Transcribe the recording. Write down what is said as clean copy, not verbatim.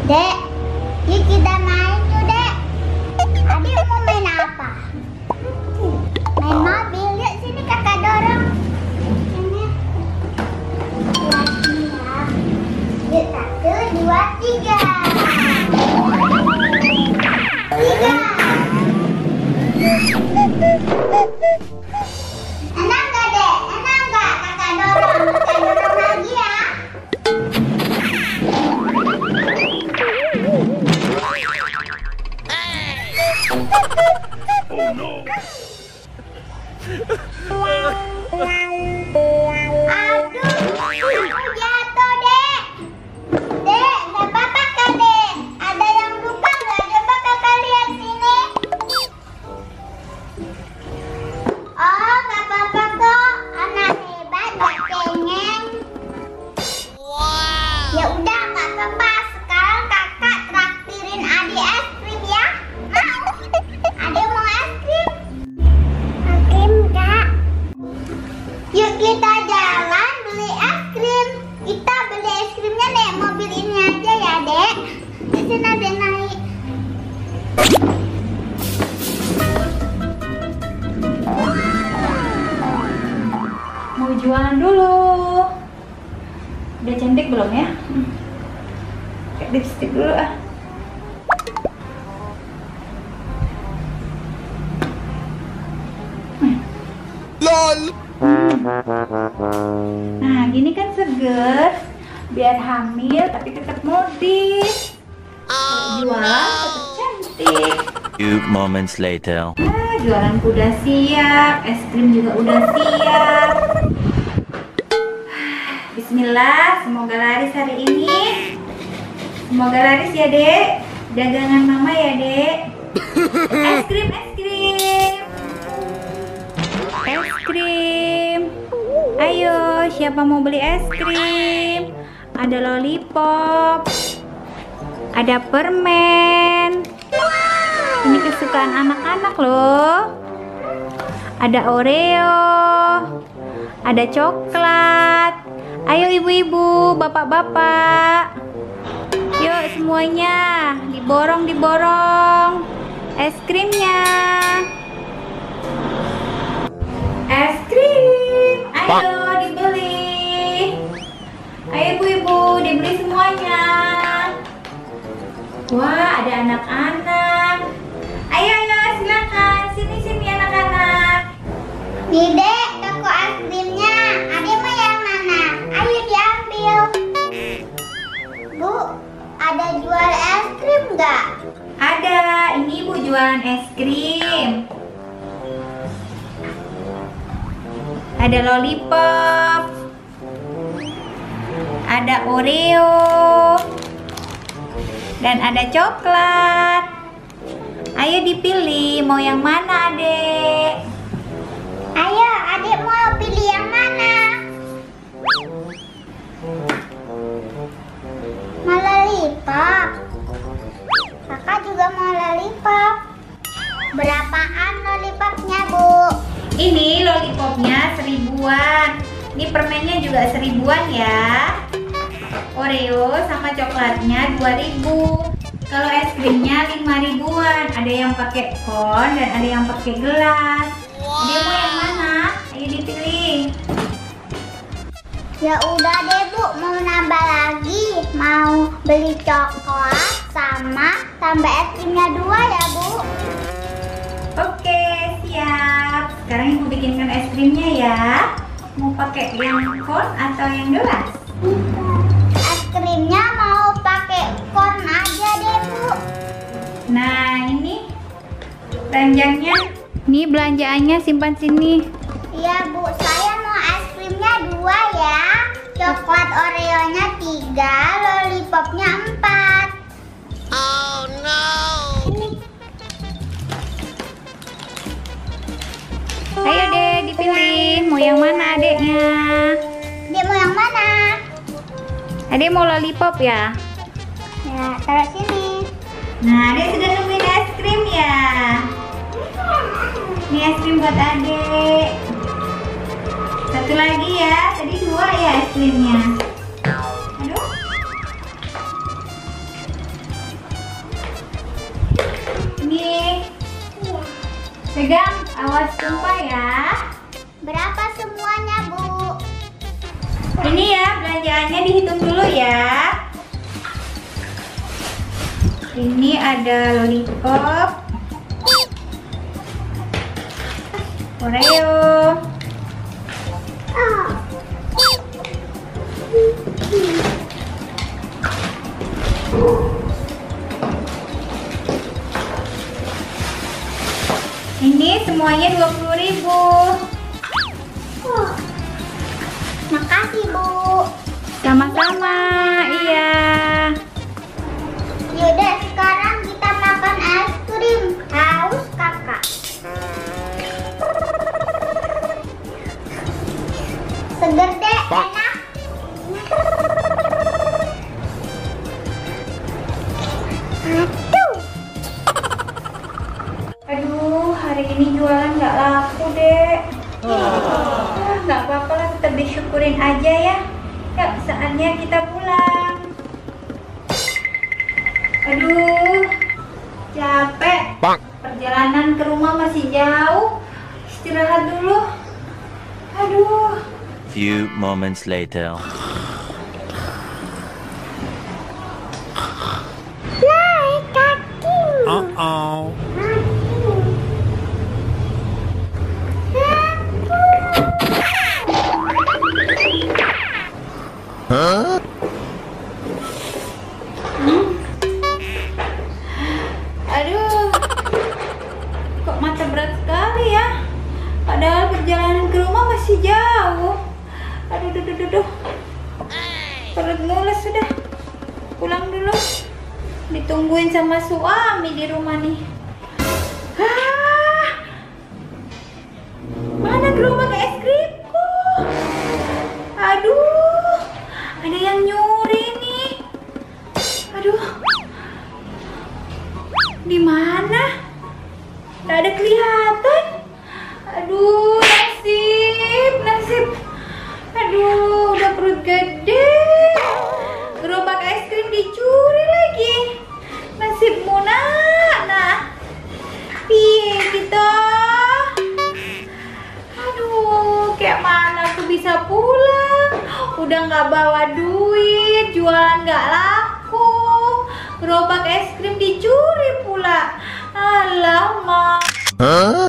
Dek, yuk kita main yuk, Dek. Adik mau main apa? Main mobil. Yuk sini kakak dorong. Sini. Yuk, 1, 2, 3. 3. Enak gak, Dek? Enak gak? Kakak dorong lagi ya. Oh no. Aduh, aku jatuh, Dek. Dek, gak apa-apa kan, Dek? Ada yang luka gak? Coba kakak lihat sini. Oh, gak apa-apa kok. Anak hebat, gak cengeng. Ya udah, gak apa-apa. Sekarang kakak traktirin adik es krim ya. Mau? Adik mau es krim? Es krim, Kak. Yuk kita jalan beli es krim. Kita beli es krimnya naik mobil ini aja ya, Dek. Di sini ada naik. Mau jualan dulu. Udah cantik belum ya? Pakai lipstick dulu ah. LOL. Nah, gini kan seger. Biar hamil tapi tetap modis. Jualan tetap cantik. Few moments later. Nah, jualanku udah siap, es krim juga udah siap. Bismillah, semoga laris hari ini. Semoga laris ya, Dek. Dagangan mama ya, Dek. Es krim, es krim. Es krim. Ayo, siapa mau beli es krim? Ada lollipop. Ada permen. Ini kesukaan anak-anak loh. Ada Oreo. Ada coklat. Ayo ibu-ibu, bapak-bapak. Yuk semuanya, diborong. Es krimnya. Es krim. Ayo dibeli. Ayo ibu-ibu, dibeli semuanya. Wah, ada anak-anak. Ayo silakan. Sini anak-anak. Nih, Dek, toko es krimnya. Adik mau yang mana? Ayo diambil. Bu, ada jual es krim nggak? Ada, ini ibu jualan es krim. Ada lollipop. Ada Oreo. Dan ada coklat. Ayo dipilih, mau yang mana, Adek? Ayo, adik mau pilih yang mana? Mau lollipop. Kakak juga mau lollipop. Berapaan lollipopnya, Bu? Ini lollipopnya 1000-an. Ini permennya juga 1000-an ya. Oreo sama coklatnya 2000. Kalau es krimnya 5.000-an. Ada yang pakai kon dan ada yang pakai gelas. Dia mau yang mana? Ayo dipilih. Ya udah deh, Bu, mau nambah lagi. Mau beli coklat sama tambah es krimnya 2 ya, Bu. Oke, siap. Sekarang ibu bikinkan es krimnya ya. Mau pakai yang kon atau yang gelas? Es krimnya mau pakai kon aja deh, Bu. Nah, ini belanjanya. Nih belanjaannya simpan sini. Iya, Bu, saya mau es krimnya 2 ya. Coklat Oreo-nya 3, lollipopnya 4. Oh no. Ayo deh dipilih, mau yang mana adeknya? Dia mau yang mana? Adek mau lollipop ya? Ya, taruh sini. Nah, adek sudah nungguin es krim ya. Ini es krim buat adek. Satu lagi ya, tadi 2 ya es krimnya. Aduh. Pegang, awas tumpah ya. Berapa semuanya, Bu? Ini ya belanjaannya dihitung dulu ya. Ini ada lollipop, Oreo, ini semuanya 20.000. Makasih, Bu. Sama-sama, iya. Yaudah, sekarang kita makan es krim. Haus, Kakak. Seger deh, enak. Aduh, hari ini jualan nggak laku, Dek. Nggak apa-apa lah, tetap disyukurin aja ya. Yuk, saatnya kita pulang. Aduh, capek. Perjalanan ke rumah masih jauh. Istirahat dulu. Aduh. Few moments later. Naik kaki. Uh-oh. Huh? Aduh, kok mata berat sekali ya. Padahal perjalanan ke rumah masih jauh. Aduh. Perut mules sudah. Pulang dulu. Ditungguin sama suami di rumah nih. Mana gerobak es krimku? Aduh, ada yang nyuri nih. Aduh, di mana? Nggak ada kelihatan. Aduh, nasib. Aduh, udah perut gede. Gerobak es krim dicuri lagi. Nasibmu nah. Piye kita? Aduh, kayak mana aku bisa pulang? Udah nggak bawa duit, jualan nggak laku. Gerobak es krim dicuri pula. Alamak. Huh?